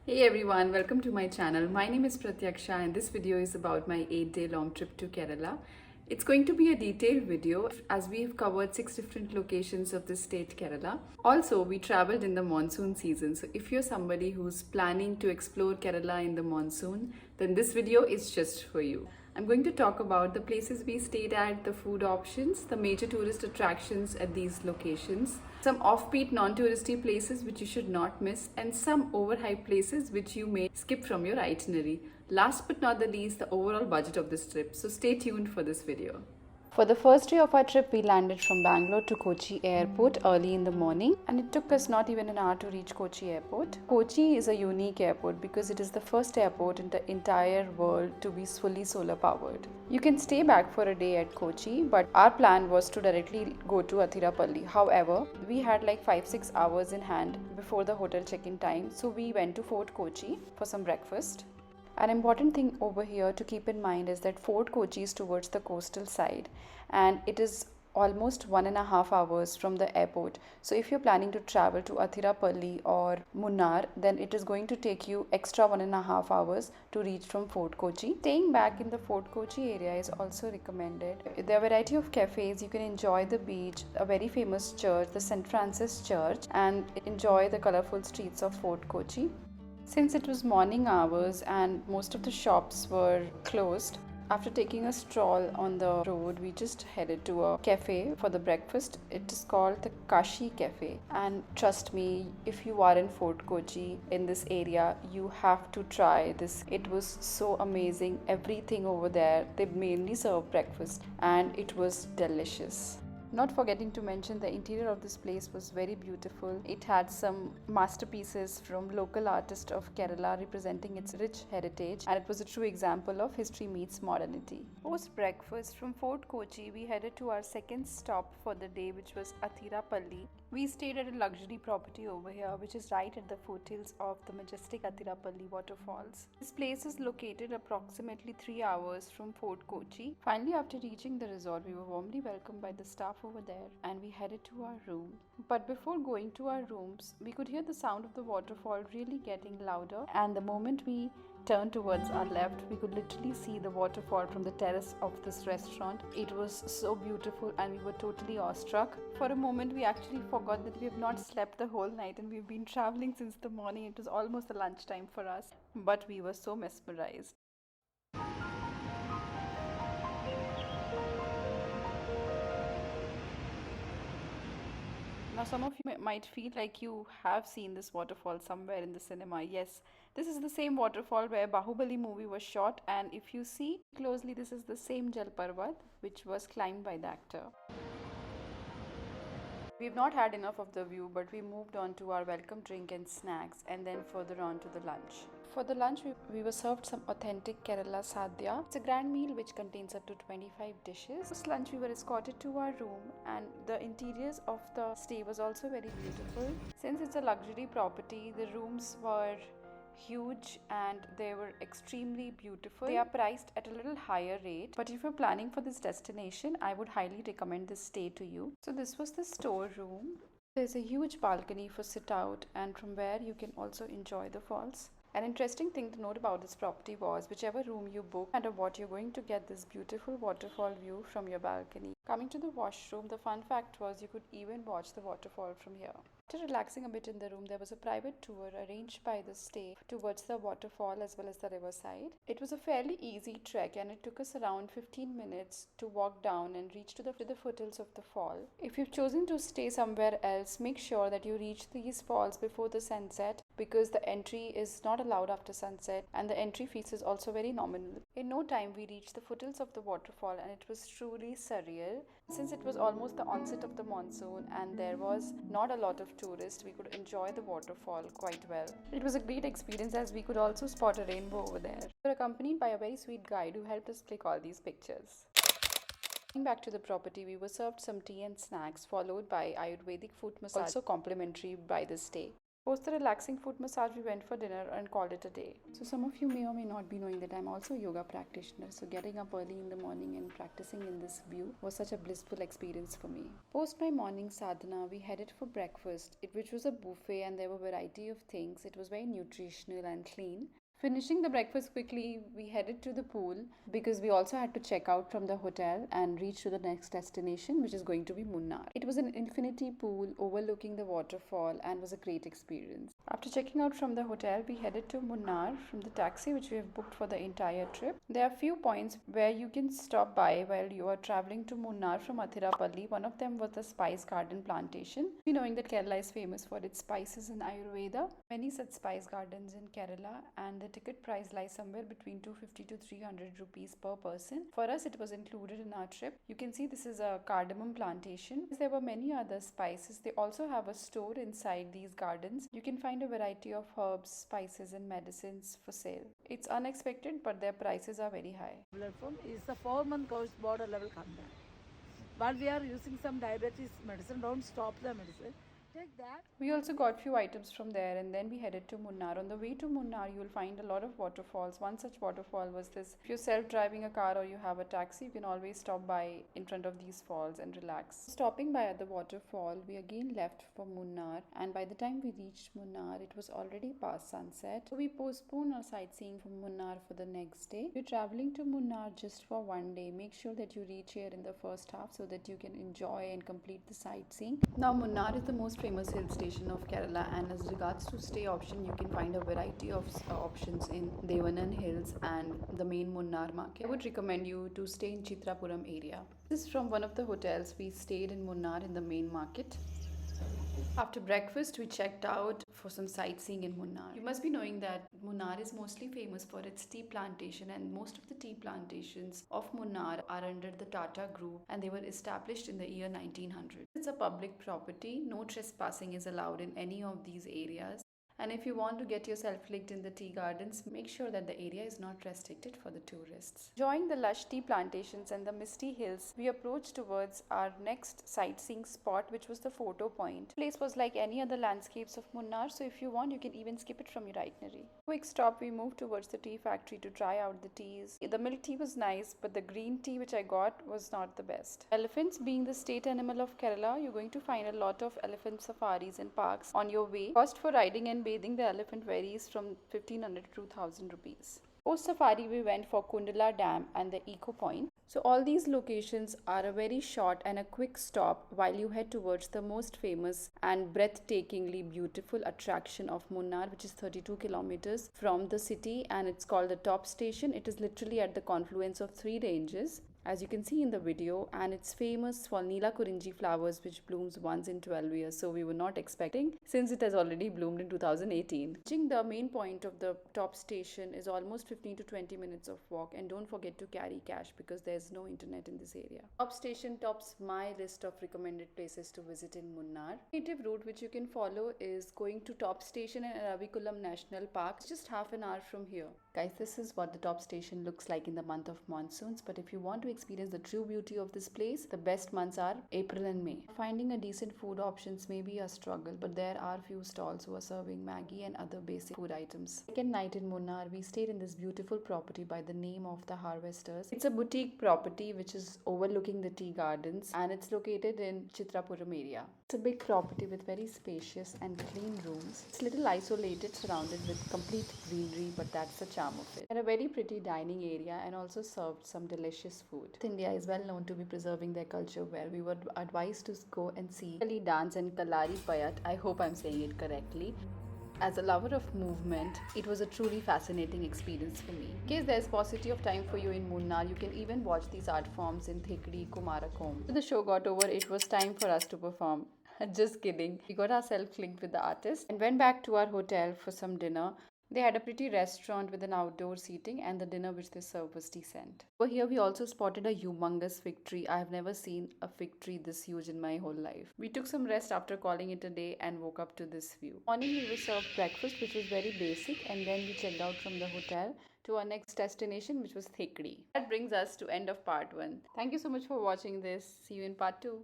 Hey everyone, welcome to my channel. My name is Pratyaksha and this video is about my 8-day long trip to Kerala. It's going to be a detailed video as we have covered 6 different locations of the state Kerala. Also, we traveled in the monsoon season. So if you're somebody who's planning to explore Kerala in the monsoon, then this video is just for you. I'm going to talk about the places we stayed at, the food options, the major tourist attractions at these locations, some offbeat non-touristy places which you should not miss, and some overhyped places which you may skip from your itinerary. Last but not the least, the overall budget of this trip. So stay tuned for this video. For the first day of our trip, we landed from Bangalore to Kochi airport early in the morning, and it took us not even an hour to reach Kochi airport. Kochi is a unique airport because it is the first airport in the entire world to be fully solar powered. You can stay back for a day at Kochi, but our plan was to directly go to Athirapally. However, we had like 5-6 hours in hand before the hotel check-in time, so we went to Fort Kochi for some breakfast. An important thing over here to keep in mind is that Fort Kochi is towards the coastal side and it is almost 1.5 hours from the airport. So if you're planning to travel to Athirapally or Munnar, then it is going to take you extra 1.5 hours to reach from Fort Kochi. Staying back in the Fort Kochi area is also recommended. There are a variety of cafes. You can enjoy the beach, a very famous church, the St. Francis Church, and enjoy the colorful streets of Fort Kochi. Since it was morning hours and most of the shops were closed, after taking a stroll on the road, we just headed to a cafe for the breakfast. It is called the Kashi Cafe. And trust me, if you are in Fort Kochi in this area, you have to try this. It was so amazing. Everything over there, they mainly serve breakfast and it was delicious. Not forgetting to mention, the interior of this place was very beautiful. It had some masterpieces from local artists of Kerala representing its rich heritage, and it was a true example of history meets modernity. Post breakfast from Fort Kochi, we headed to our second stop for the day, which was Athirapally. We stayed at a luxury property over here, which is right at the foothills of the majestic Athirapally waterfalls. This place is located approximately 3 hours from Fort Kochi. Finally, after reaching the resort, we were warmly welcomed by the staff over there and we headed to our room. But before going to our rooms, we could hear the sound of the waterfall really getting louder, and the moment we turned towards our left, we could literally see the waterfall from the terrace of this restaurant. It was so beautiful and we were totally awestruck. For a moment, we actually forgot that we have not slept the whole night and we've been traveling since the morning. It was almost the lunchtime for us, but we were so mesmerized. Now, some of you might feel like you have seen this waterfall somewhere in the cinema. Yes, this is the same waterfall where Bahubali movie was shot, and if you see closely, this is the same Jal Parvat which was climbed by the actor. We've not had enough of the view, but we moved on to our welcome drink and snacks, and then further on to the lunch. For the lunch, we were served some authentic Kerala sadhya. It's a grand meal which contains up to 25 dishes. Post lunch, we were escorted to our room, and the interiors of the stay was also very beautiful. Since it's a luxury property, the rooms were huge and they were extremely beautiful. They are priced at a little higher rate, but if you're planning for this destination, I would highly recommend this stay to you. So this was the storeroom. There's a huge balcony for sit out, and from where you can also enjoy the falls. An interesting thing to note about this property was whichever room you book, no matter what, you're going to get this beautiful waterfall view from your balcony. Coming to the washroom, the fun fact was you could even watch the waterfall from here. After relaxing a bit in the room, there was a private tour arranged by the stay towards the waterfall as well as the riverside. It was a fairly easy trek and it took us around 15 minutes to walk down and reach to the foothills of the fall. If you've chosen to stay somewhere else, make sure that you reach these falls before the sunset, because the entry is not allowed after sunset and the entry fees is also very nominal. In no time, we reached the foothills of the waterfall and it was truly surreal. Since it was almost the onset of the monsoon and there was not a lot of tourists, we could enjoy the waterfall quite well. It was a great experience as we could also spot a rainbow over there. We were accompanied by a very sweet guide who helped us click all these pictures. Coming back to the property, we were served some tea and snacks followed by Ayurvedic foot massage, also complimentary by the stay. Post the relaxing foot massage, we went for dinner and called it a day. So some of you may or may not be knowing that I'm also a yoga practitioner. So getting up early in the morning and practicing in this view was such a blissful experience for me. Post my morning sadhana, we headed for breakfast, which was a buffet and there were a variety of things. It was very nutritional and clean. Finishing the breakfast quickly, we headed to the pool because we also had to check out from the hotel and reach to the next destination, which is going to be Munnar. It was an infinity pool overlooking the waterfall and was a great experience. After checking out from the hotel, we headed to Munnar from the taxi which we have booked for the entire trip. There are few points where you can stop by while you are traveling to Munnar from Athirapally. One of them was the spice garden plantation. We knowing that Kerala is famous for its spices and Ayurveda. Many such spice gardens in Kerala, and the ticket price lies somewhere between 250 to 300 rupees per person. For us, it was included in our trip. You can see this is a cardamom plantation. There were many other spices. They also have a store inside these gardens. You can find a variety of herbs, spices and medicines for sale. It's unexpected, but their prices are very high. Platform is a 4-month course border level content. But we are using some diabetes medicine. Don't stop the medicine. Take that. We also got few items from there and then we headed to Munnar. On the way to Munnar, you will find a lot of waterfalls. One such waterfall was this. If you're self-driving a car or you have a taxi, you can always stop by in front of these falls and relax. Stopping by at the waterfall, we again left for Munnar, and by the time we reached Munnar, it was already past sunset. So we postponed our sightseeing from Munnar for the next day. If you're traveling to Munnar just for one day, make sure that you reach here in the first half so that you can enjoy and complete the sightseeing. Now Munnar is the most famous hill station of Kerala, and as regards to stay option, you can find a variety of options in Devanan Hills and the main Munnar market. I would recommend you to stay in Chitrapuram area. This is from one of the hotels. We stayed in Munnar in the main market. After breakfast, we checked out for some sightseeing in Munnar. You must be knowing that Munnar is mostly famous for its tea plantation, and most of the tea plantations of Munnar are under the Tata Group and they were established in the year 1900. It's a public property. No trespassing is allowed in any of these areas. And if you want to get yourself licked in the tea gardens, make sure that the area is not restricted for the tourists. Enjoying the lush tea plantations and the misty hills, we approached towards our next sightseeing spot, which was the photo point. The place was like any other landscapes of Munnar, so if you want, you can even skip it from your itinerary. Quick stop, we moved towards the tea factory to try out the teas. The milk tea was nice, but the green tea which I got was not the best. Elephants being the state animal of Kerala, you're going to find a lot of elephant safaris and parks on your way. Cost for riding and bathing the elephant varies from 1500 to 2000 rupees. Post safari, we went for Kundala Dam and the Eco Point. So all these locations are a very short and a quick stop while you head towards the most famous and breathtakingly beautiful attraction of Munnar, which is 32 kilometers from the city, and it's called the top station. It is literally at the confluence of 3 ranges, as you can see in the video, and it's famous for Neela Kurinji flowers, which blooms once in 12 years. So we were not expecting, since it has already bloomed in 2018. Reaching the main point of the top station is almost 15 to 20 minutes of walk, and don't forget to carry cash because there's no internet in this area. Top station tops my list of recommended places to visit in Munnar. Native route which you can follow is going to top station and Aravikulam National Park. It's just half an hour from here. Guys, this is what the top station looks like in the month of monsoons, but if you want to experience the true beauty of this place, the best months are April and May. Finding a decent food options may be a struggle, but there are few stalls who are serving Maggi and other basic food items. Second night in Munnar, we stayed in this beautiful property by the name of the Harvesters. It's a boutique property which is overlooking the tea gardens, and it's located in Chitrapuram area. It's a big property with very spacious and clean rooms. It's little isolated, surrounded with complete greenery, but that's the charm of it. And a very pretty dining area, and also served some delicious food. India is well known to be preserving their culture, where we were advised to go and see Kali dance and Kalari Payat. I hope I'm saying it correctly. As a lover of movement, it was a truly fascinating experience for me. In case there's paucity of time for you in Munnar, you can even watch these art forms in Thekkady, Kumarakom. When the show got over, it was time for us to perform. Just kidding. We got ourselves linked with the artist and went back to our hotel for some dinner. They had a pretty restaurant with an outdoor seating, and the dinner which they served was decent. Over here we also spotted a humongous fig tree. I have never seen a fig tree this huge in my whole life. We took some rest after calling it a day and woke up to this view. Morning we were served breakfast, which was very basic, and then we checked out from the hotel to our next destination, which was Thekkady. That brings us to end of part 1. Thank you so much for watching this. See you in part 2.